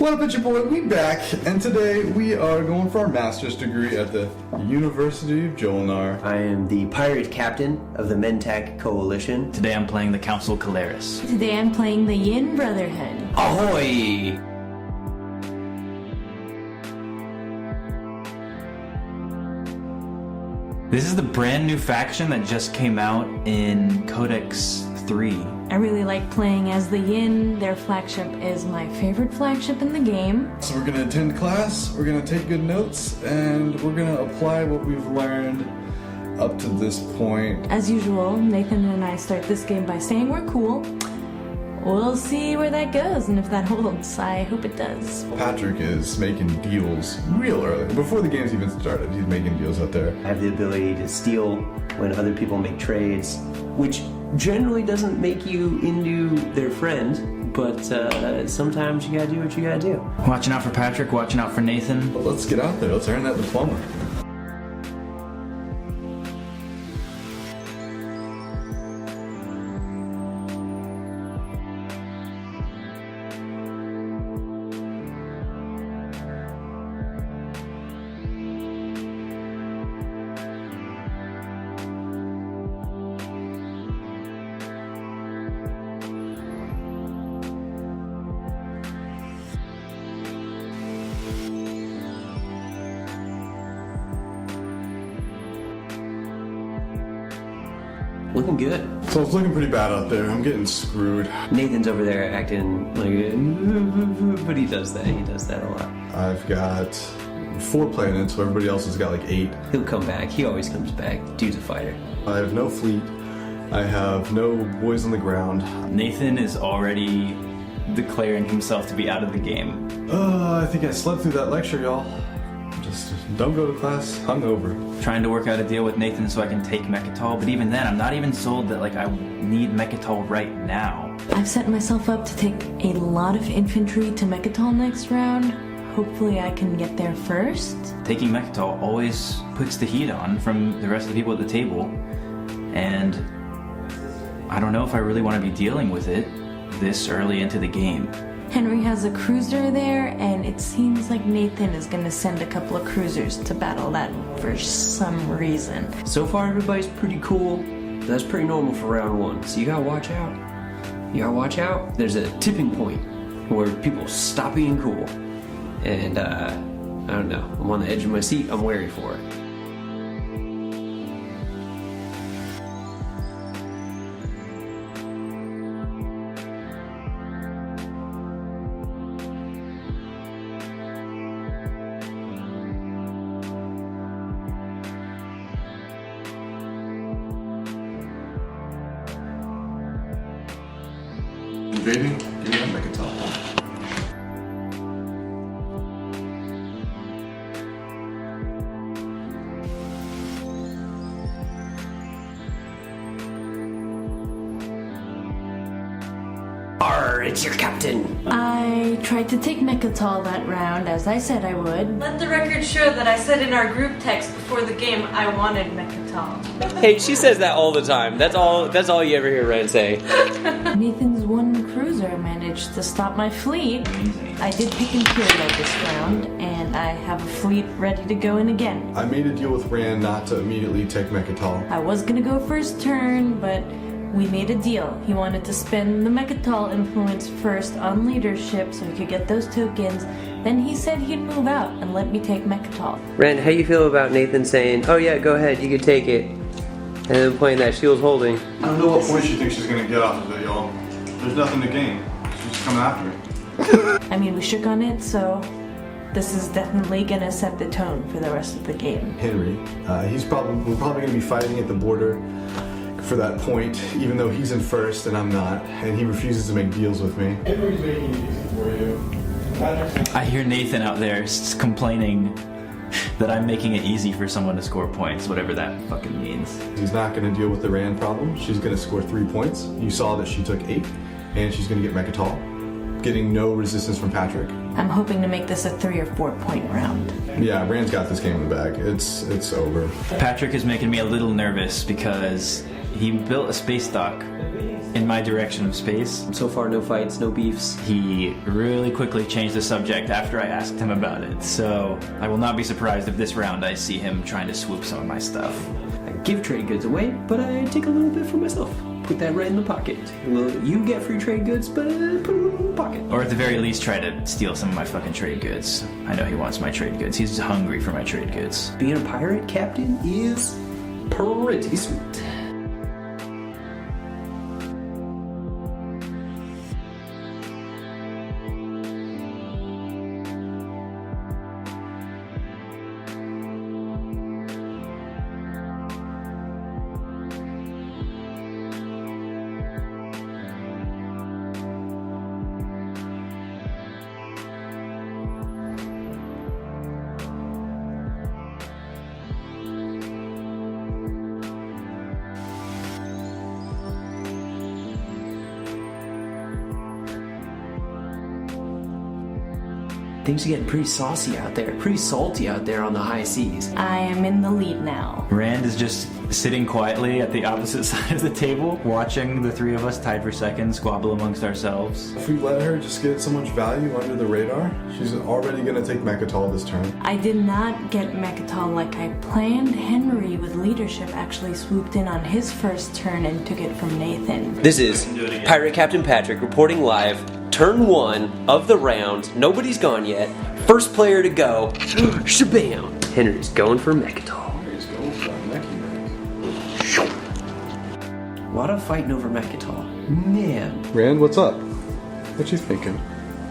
What up, it's your boy, we back, and today we are going for our master's degree at the University of Jol-Nar. I am the pirate captain of the Mentak coalition. Today I'm playing the Council Keleres. Today I'm playing the Yin Brotherhood. Ahoy! This is the brand new faction that just came out in Codex 3. I really like playing as the Yin. Their flagship is my favorite flagship in the game. So we're gonna attend class, we're gonna take good notes, and we're gonna apply what we've learned up to this point. As usual, Nathan and I start this game by saying we're cool. We'll see where that goes and if that holds. I hope it does. Patrick is making deals real early. Before the game's even started, he's making deals out there. I have the ability to steal when other people make trades, which generally doesn't make you into their friend, but sometimes you gotta do what you gotta do. Watching out for Patrick, watching out for Nathan. But let's get out there, let's earn that diploma. Looking good. So it's looking pretty bad out there. I'm getting screwed. Nathan's over there acting like, but he does that a lot. I've got 4 planets, so everybody else has got like 8. He'll come back. He always comes back. Dude's a fighter. I have no fleet. I have no boys on the ground. Nathan is already declaring himself to be out of the game. I think I slept through that lecture, y'all. Just don't go to class hungover. Trying to work out a deal with Nathan so I can take Mechatol, but even then, I'm not even sold that I need Mechatol right now. I've set myself up to take a lot of infantry to Mechatol next round. Hopefully I can get there first. Taking Mechatol always puts the heat on from the rest of the people at the table, and I don't know if I really want to be dealing with it this early into the game. Henry has a cruiser there, and it seems like Nathan is going to send a couple of cruisers to battle that for some reason. So far, everybody's pretty cool. That's pretty normal for round 1, so you gotta watch out. You gotta watch out. There's a tipping point where people stop being cool. And, I don't know. I'm on the edge of my seat. I'm wary for it. Invading? Give me that Mechatol. Arr, it's your captain. I tried to take Mechatol that round, as I said I would. Let the record show that I said in our group text before the game I wanted Mechatol. Hey, she says that all the time. That's all you ever hear Ren say. Nathan's one cruiser managed to stop my fleet. I did pick Imperium this round, and I have a fleet ready to go in again. I made a deal with Rand not to immediately take Mechatol. I was gonna go first turn, but we made a deal. He wanted to spend the Mechatol influence first on leadership so he could get those tokens. Then he said he'd move out and let me take Mechatol. Ren, how you feel about Nathan saying, "Oh yeah, go ahead, you can take it," and then playing that shield holding? I don't know what point she thinks she's gonna get off of it, y'all. There's nothing to gain. She's just coming after me. I mean, we shook on it, so this is definitely gonna set the tone for the rest of the game. Henry, we're probably gonna be fighting at the border for that point, even though he's in first and I'm not, and he refuses to make deals with me. Henry's making it easy for you. I hear Nathan out there complaining that I'm making it easy for someone to score points, whatever that fucking means. He's not going to deal with the Rand problem. She's going to score 3 points. You saw that she took 8, and she's going to get Mechatol, getting no resistance from Patrick. I'm hoping to make this a 3 or 4 point round. Yeah, Rand's got this game in the bag. It's over. Patrick is making me a little nervous because He built a space dock in my direction of space. So far, no fights, no beefs. He really quickly changed the subject after I asked him about it, so I will not be surprised if this round I see him trying to swoop some of my stuff. I give trade goods away, but I take a little bit for myself. Put that right in the pocket. You get free trade goods, but put it in the pocket. Or at the very least try to steal some of my fucking trade goods. I know he wants my trade goods. He's hungry for my trade goods. Being a pirate captain is pretty sweet. Things are getting pretty saucy out there, pretty salty out there on the high seas. I am in the lead now. Rand is just sitting quietly at the opposite side of the table, watching the three of us tied for second squabble amongst ourselves. If we let her just get so much value under the radar, she's already going to take Mechatol this turn. I did not get Mechatol like I planned. Henry with leadership actually swooped in on his first turn and took it from Nathan. This is Pirate Captain Patrick reporting live. Turn 1 of the round. Nobody's gone yet. First player to go. Shabam! Henry's going for Mechatol. Henry's going for Mechatol. What a fighting over Mechatol. Man. Rand, what's up? What you thinking?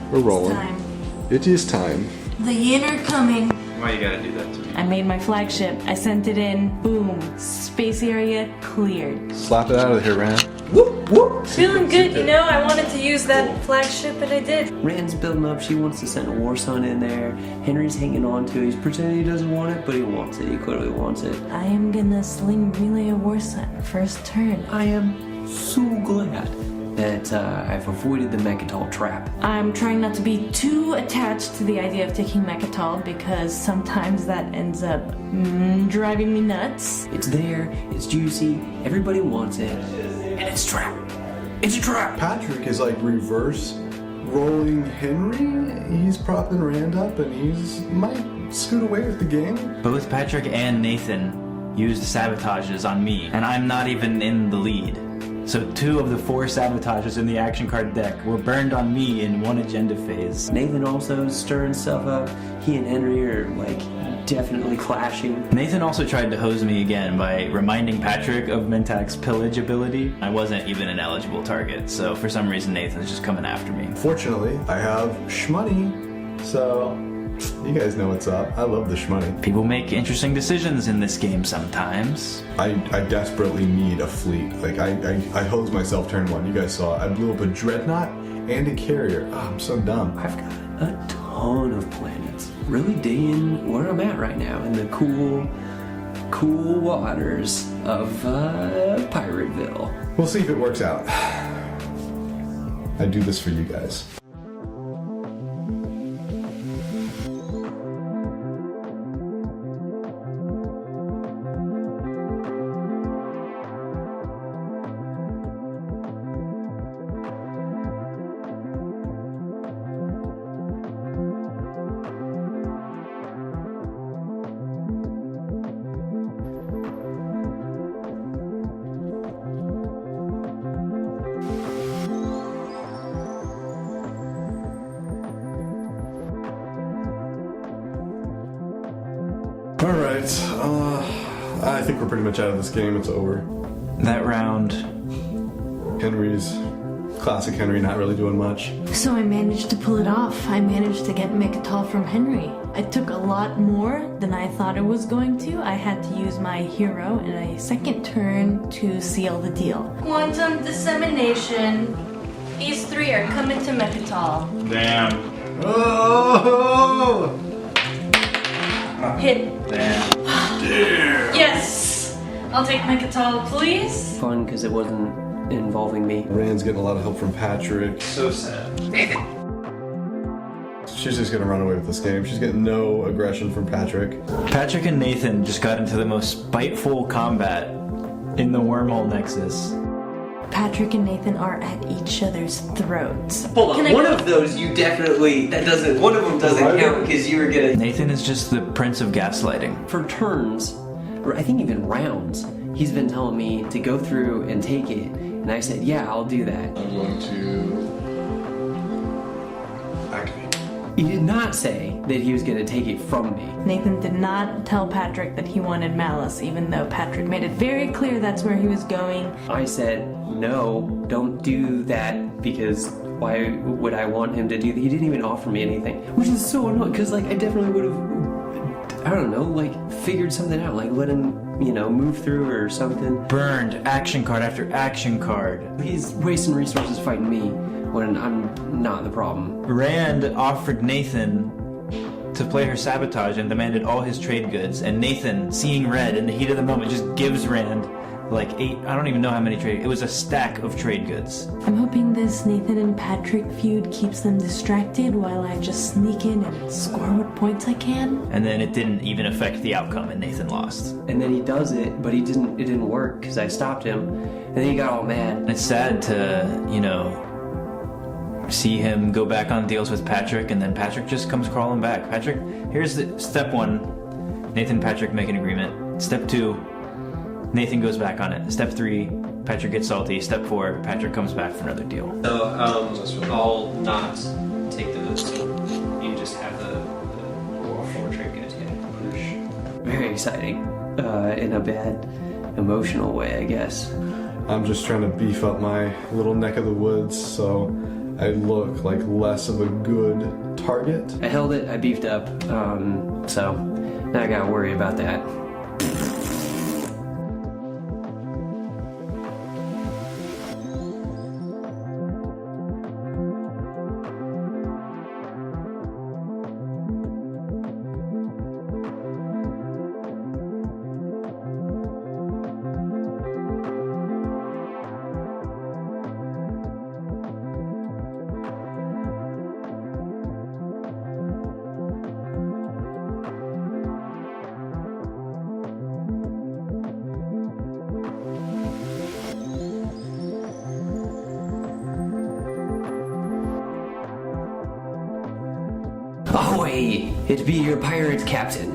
We're rolling. Time. It is time. The yin are coming. Why you gotta do that to me? I made my flagship. I sent it in. Boom. Space area cleared. Slap it out of here, Rand. Whoop, whoop. Feeling good, you know? I wanted to use that flagship, but I did. Rand's building up. She wants to send a war son in there. Henry's hanging on to it. He's pretending he doesn't want it, but he wants it. He clearly wants it. I am gonna sling relay a war son. First turn. I am so glad that I've avoided the Mechatol trap. I'm trying not to be too attached to the idea of taking Mechatol because sometimes that ends up driving me nuts. It's there. It's juicy. Everybody wants it. And it's a trap. It's a trap. Patrick is like reverse rolling Henry. He's propping Rand up and he's might scoot away with the game. Both Patrick and Nathan used sabotages on me, and I'm not even in the lead. So 2 of the 4 sabotages in the action card deck were burned on me in one agenda phase. Nathan also stirring stuff up. He and Henry are like definitely clashing. Nathan also tried to hose me again by reminding Patrick of Mentak's pillage ability. I wasn't even an eligible target, so for some reason Nathan's just coming after me. Fortunately, I have shmoney, so you guys know what's up. I love the shmoney. People make interesting decisions in this game sometimes. I desperately need a fleet. Like, I hosed myself turn 1. You guys saw it. I blew up a dreadnought and a carrier. Oh, I'm so dumb. I've got a ton of planets. Really digging where I'm at right now in the cool waters of Pirateville. We'll see if it works out. I do this for you guys. Alright, I think we're pretty much out of this game. It's over. That round, Henry's classic Henry not really doing much. So I managed to pull it off. I managed to get Mechatol from Henry. It took a lot more than I thought it was going to. I had to use my hero in a second turn to seal the deal. Quantum dissemination. These 3 are coming to Mechatol. damn. Oh! Hit. Damn. Yes! I'll take Mechatol, please. Fun because it wasn't involving me. Rand's getting a lot of help from Patrick. So sad. She's just gonna run away with this game. She's getting no aggression from Patrick. Patrick and Nathan just got into the most spiteful combat in the wormhole nexus. Patrick and Nathan are at each other's throats. Hold on, one of those you definitely, one of them doesn't count because you were gonna... Nathan is just the prince of gaslighting. For turns, or I think even rounds, he's been telling me to go through and take it, and I said, yeah, I'll do that. I'm going to activate. He did not say that he was gonna take it from me. Nathan did not tell Patrick that he wanted Malice, even though Patrick made it very clear that's where he was going. I said, no, don't do that, because why would I want him to do that? He didn't even offer me anything, which is so annoying, because like I definitely would have, I don't know, like figured something out, like let him, you know, move through or something. Burned action card after action card. He's wasting resources fighting me when I'm not the problem. Rand offered Nathan to play her sabotage and demanded all his trade goods, and Nathan, seeing red in the heat of the moment, just gives Rand like 8, I don't even know how many trade, it was a stack of trade goods. I'm hoping this Nathan and Patrick feud keeps them distracted while I just sneak in and score what points I can. And then it didn't even affect the outcome and Nathan lost. And then he does it, but it didn't work because I stopped him, and then he got all mad. And it's sad to, you know, see him go back on deals with Patrick, and then Patrick just comes crawling back. Patrick, here's the step 1, Nathan and Patrick make an agreement. Step 2, Nathan goes back on it. Step 3, Patrick gets salty. Step 4, Patrick comes back for another deal. So I'll not take those. You just have the full trade goods. Very exciting, in a bad emotional way, I guess. I'm just trying to beef up my little neck of the woods so I look like less of a good target. I held it, I beefed up, so now I gotta worry about that. Ahoy! It be your pirate captain.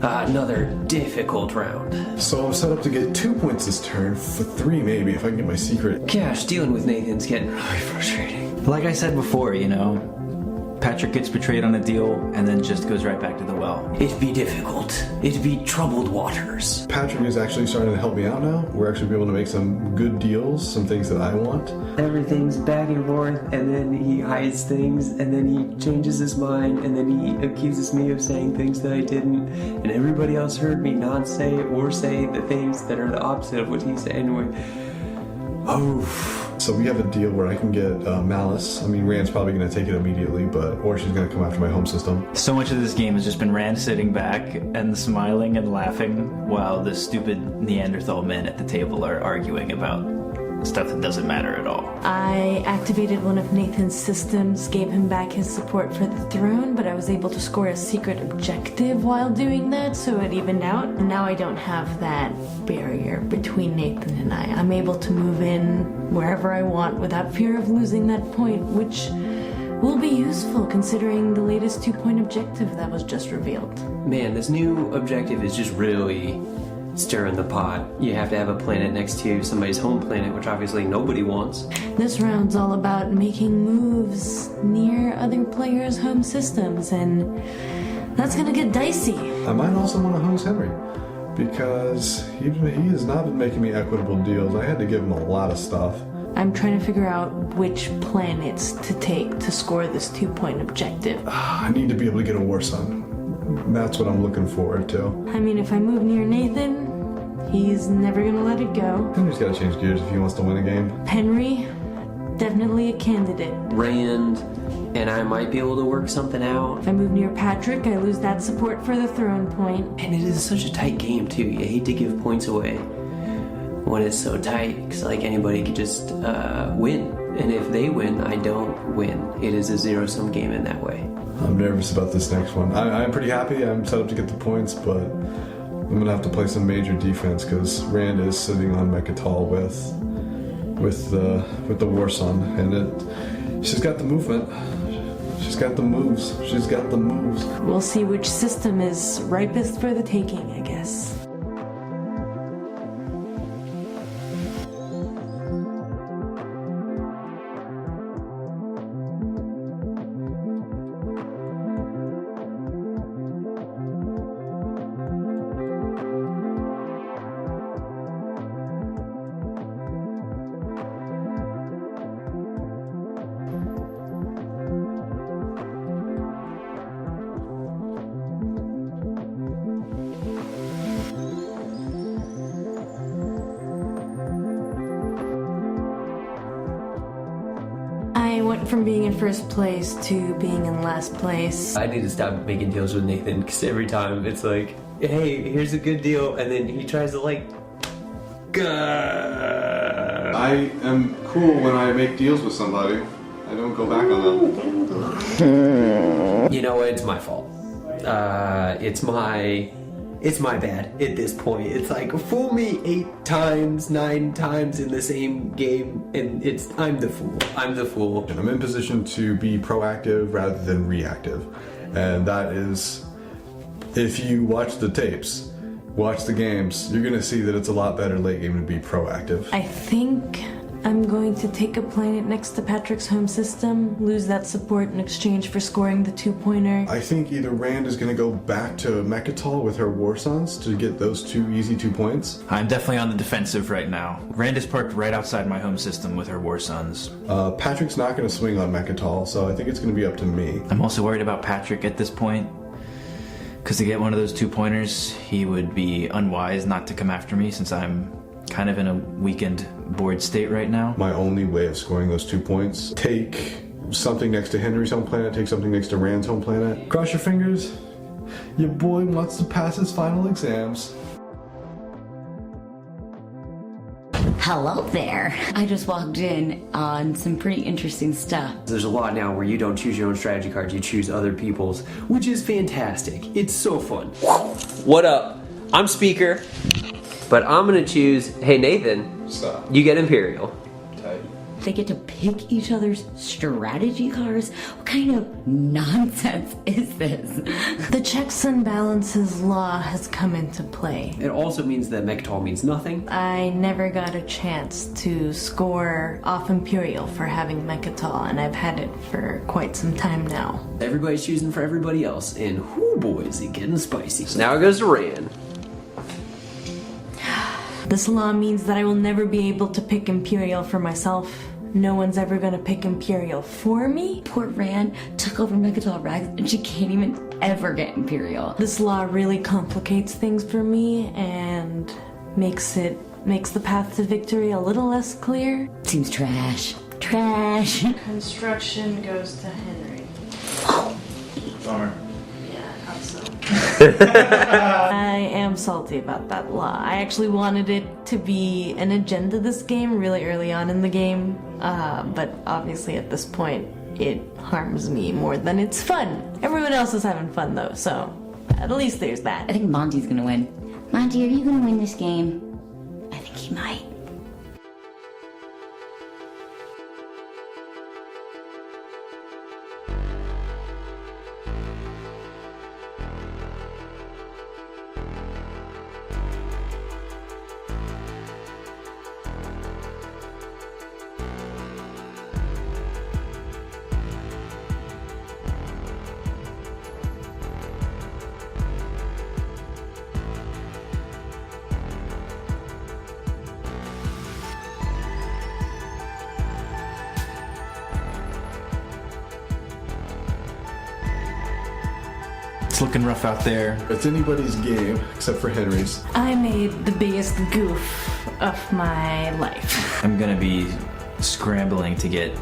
Another difficult round. So I'm set up to get 2 points this turn, for 3 maybe, if I can get my secret. Gosh, dealing with Nathan's getting really frustrating. Like I said before, you know, Patrick gets betrayed on a deal and then just goes right back to the well. It be difficult. It be troubled waters. Patrick is actually starting to help me out now. We're actually able to make some good deals, some things that I want. Everything's back and forth, and then he hides things, and then he changes his mind, and then he accuses me of saying things that I didn't, and everybody else heard me not say or say the things that are the opposite of what he said anyway. Oh. So we have a deal where I can get Malice. I mean, Rand's probably going to take it immediately, or she's going to come after my home system. So much of this game has just been Rand sitting back and smiling and laughing while the stupid Neanderthal men at the table are arguing about stuff that doesn't matter at all. I activated one of Nathan's systems, gave him back his support for the throne, but I was able to score a secret objective while doing that, so it evened out. And now I don't have that barrier between Nathan and I. I'm able to move in wherever I want without fear of losing that point, which will be useful considering the latest 2-point objective that was just revealed. Man, this new objective is just really stirring the pot. You have to have a planet next to somebody's home planet, which obviously nobody wants. This round's all about making moves near other players' home systems, and that's gonna get dicey. I might also want to host Henry, because he has not been making me equitable deals. I had to give him a lot of stuff. I'm trying to figure out which planets to take to score this 2-point objective. I need to be able to get a war sun. That's what I'm looking forward to. I mean, if I move near Nathan, he's never gonna let it go. Henry's got to change gears if he wants to win a game. Henry, definitely a candidate. Rand and I might be able to work something out. If I move near Patrick, I lose that support for the throne point. And it is such a tight game too. You hate to give points away when it's so tight, because like anybody could just win. And if they win, I don't win. It is a zero-sum game in that way. I'm nervous about this next one. I'm pretty happy. I'm set up to get the points, but I'm gonna have to play some major defense because Rand is sitting on Mechatol with the Warsun, and she's got the movement. She's got the moves. She's got the moves. We'll see which system is ripest for the taking, I guess. I went from being in first place to being in last place. I need to stop making deals with Nathan because every time it's like, hey, here's a good deal, and then he tries to like. I am cool when I make deals with somebody. I don't go back on them. You know what? It's my fault. It's my bad at this point. It's like, fool me 8 times, 9 times in the same game, and I'm the fool. I'm the fool. I'm in position to be proactive rather than reactive. And that is, if you watch the tapes, watch the games, you're gonna see that it's a lot better late game to be proactive. I think I'm going to take a planet next to Patrick's home system, lose that support in exchange for scoring the 2-pointer. I think either Rand is gonna go back to Mechatol with her Warsons to get those 2 easy 2 points. I'm definitely on the defensive right now. Rand is parked right outside my home system with her Warsons. Patrick's not gonna swing on Mechatol, so I think it's gonna be up to me. I'm also worried about Patrick at this point. Because to get one of those 2-pointers, he would be unwise not to come after me since I'm kind of in a weakened board state right now. My only way of scoring those 2 points, take something next to Henry's home planet, take something next to Rand's home planet. Cross your fingers. Your boy wants to pass his final exams. Hello there. I just walked in on some pretty interesting stuff. There's a lot now where you don't choose your own strategy cards, you choose other people's, which is fantastic. It's so fun. What up? I'm Speaker, but I'm gonna choose, hey Nathan, Stop. you get Imperial. Tight. They get to pick each other's strategy cards? What kind of nonsense is this? The checks and balances law has come into play. It also means that Mechatol means nothing. I never got a chance to score off Imperial for having Mechatol, and I've had it for quite some time now. Everybody's choosing for everybody else, and whoo boy is it getting spicy. So now it goes to Rand. This law means that I will never be able to pick Imperial for myself. No one's ever gonna pick Imperial for me. Poor Rand took over Mechatol Rags and she can't even ever get Imperial. This law really complicates things for me and makes the path to victory a little less clear. Seems trash. Trash. Construction goes to Henry. Bummer. Yeah, I thought so. I am salty about that law. I actually wanted it to be an agenda this game really early on in the game, but obviously at this point it harms me more than it's fun. Everyone else is having fun though, so at least there's that. I think Monty's gonna win. Monty, are you gonna win this game? I think he might. It's looking rough out there. It's anybody's game except for Henry's. I made the biggest goof of my life. I'm gonna be scrambling to get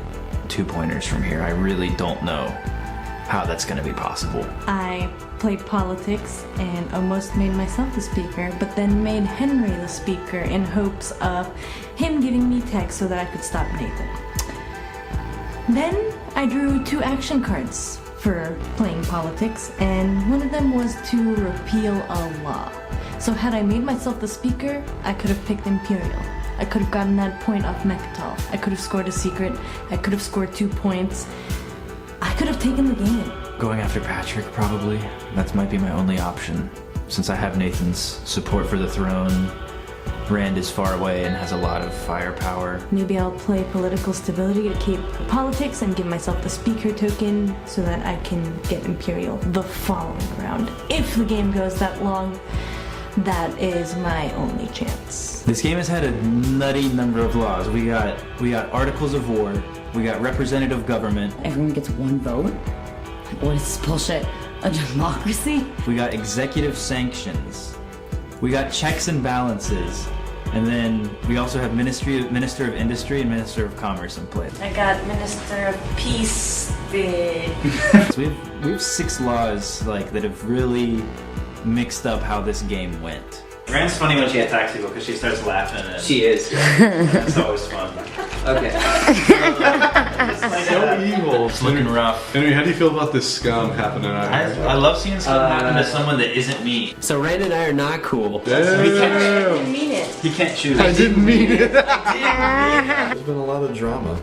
2-pointers from here. I really don't know how that's gonna be possible. I played politics and almost made myself the speaker, but then made Henry the speaker in hopes of him giving me tech so that I could stop Nathan. Then I drew 2 action cards for playing politics, and one of them was to repeal a law. So had I made myself the speaker, I could have picked Imperial. I could have gotten that point off Mechatol. I could have scored a secret. I could have scored 2 points. I could have taken the game. Going after Patrick, probably. That might be my only option. Since I have Nathan's support for the throne, Rand is far away and has a lot of firepower. Maybe I'll play political stability to keep politics and give myself the speaker token so that I can get Imperial the following round. If the game goes that long, that is my only chance. This game has had a nutty number of laws. We got articles of war. We got representative government. Everyone gets 1 vote? What is this bullshit? A democracy? We got executive sanctions. We got checks and balances. And then we also have Minister of Industry and Minister of Commerce in place. I got Minister of Peace. So we have 6 laws like that have really mixed up how this game went. Rand's funny when she attacks people because she starts laughing. And She is. that's always fun. Okay. So evil. It's looking rough. Henry, how do you feel about this scum happening out here? I love seeing something happen to someone that isn't me. So Rand and I are not cool. I didn't mean it. He can't choose. I didn't mean it. There's been a lot of drama.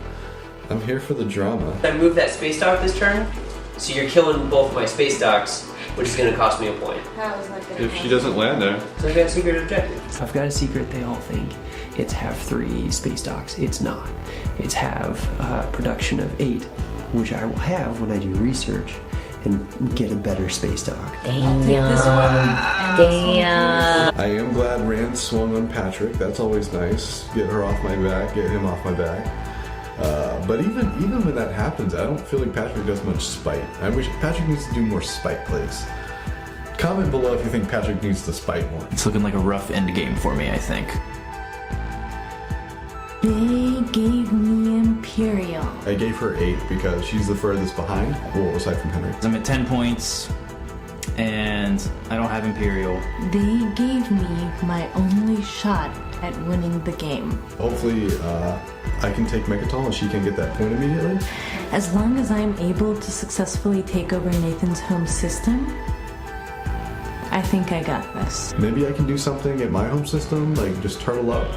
I'm here for the drama. I moved that space dock this turn, so you're killing both my space docks, which is going to cost me a point. How is that gonna If she doesn't land there. So I've got a secret objective. I've got a secret they all think. It's have 3 space docks. It's not. It's have production of 8, which I will have when I do research and get a better space dock. Damn. this one. Damn. I am glad Rand swung on Patrick. That's always nice. Get her off my back, get him off my back. But even when that happens, I don't feel like Patrick does much spite. I wish Patrick needs to do more spite plays. Comment below if you think Patrick needs to spite more. It's looking like a rough end game for me, I think. They gave me Imperial. I gave her 8 because she's the furthest behind. Well, aside from Henry. I'm at 10 points, and I don't have Imperial. They gave me my only shot at winning the game. Hopefully, I can take Mechatol and she can get that point immediately. As long as I'm able to successfully take over Nathan's home system, I think I got this. Maybe I can do something at my home system, like just turtle up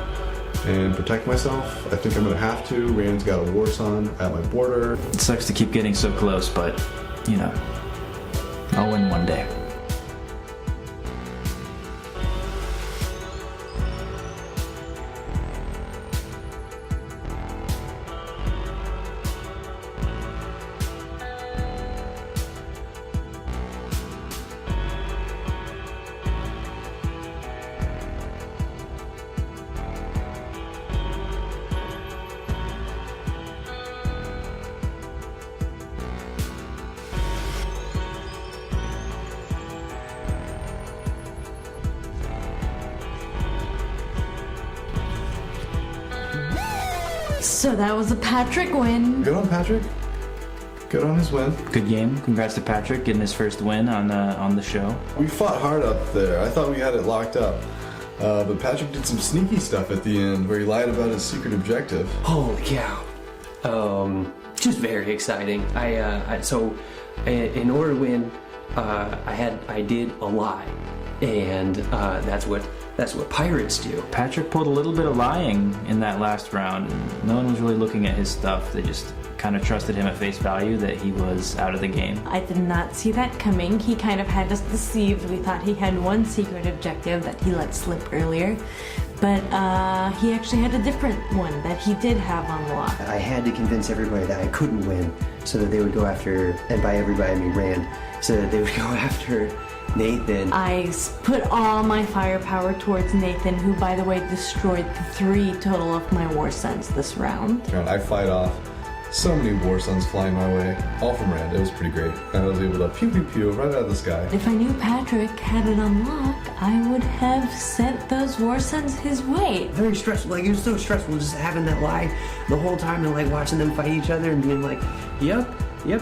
and protect myself. I think I'm gonna have to. Rand's got a war son at my border. It sucks to keep getting so close, but, you know, I'll win one day. So that was a Patrick win. Good on Patrick. Good on his win. Good game. Congrats to Patrick getting his first win on the show. We fought hard up there. I thought we had it locked up. But Patrick did some sneaky stuff at the end where he lied about his secret objective. Holy cow. Just very exciting. So in order to win, I did a lie. And that's what pirates do. Patrick pulled a little bit of lying in that last round. No one was really looking at his stuff. They just kind of trusted him at face value that he was out of the game. I did not see that coming. He kind of had us deceived. We thought he had one secret objective that he let slip earlier, but he actually had a different one that he did have on lock. I had to convince everybody that I couldn't win so that they would go after, and by everybody I mean Rand, so that they would go after Nathan. I put all my firepower towards Nathan, who, by the way, destroyed 3 total of my war sons this round. I fight off so many war sons flying my way, all from Rand. It was pretty great. And I was able to pew pew pew right out of the sky. If I knew Patrick had it on lock, I would have sent those war sons his way. Very stressful. Like, it was so stressful just having that lie the whole time and like watching them fight each other and being like, yep,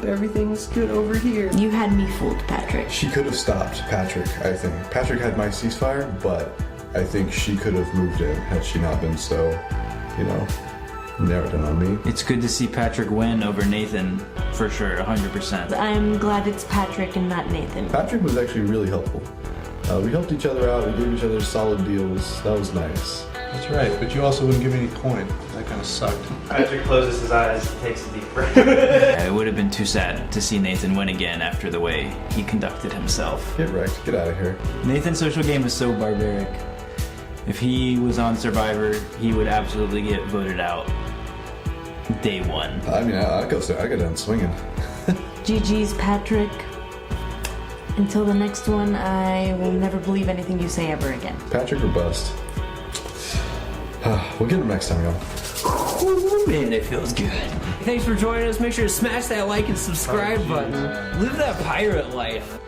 everything's good over here. You had me fooled, Patrick. She could have stopped Patrick, I think. Patrick had my ceasefire, but I think she could have moved in had she not been so, narrowed in on me. It's good to see Patrick win over Nathan, for sure, 100%. I'm glad it's Patrick and not Nathan. Patrick was actually really helpful. We helped each other out, we gave each other solid deals. That was nice. That's right, but you also wouldn't give me any coin. That kind of sucked. Patrick closes his eyes, takes a deep breath. It would have been too sad to see Nathan win again after the way he conducted himself. Get wrecked, get out of here. Nathan's social game is so barbaric. If he was on Survivor, he would absolutely get voted out day one. I mean, I go down swinging. GG's, Patrick. Until the next one, I will never believe anything you say ever again. Patrick or bust. We'll get him next time, y'all. Ooh, man, it feels good. Thanks for joining us. Make sure to smash that like and subscribe button. Live that pirate life.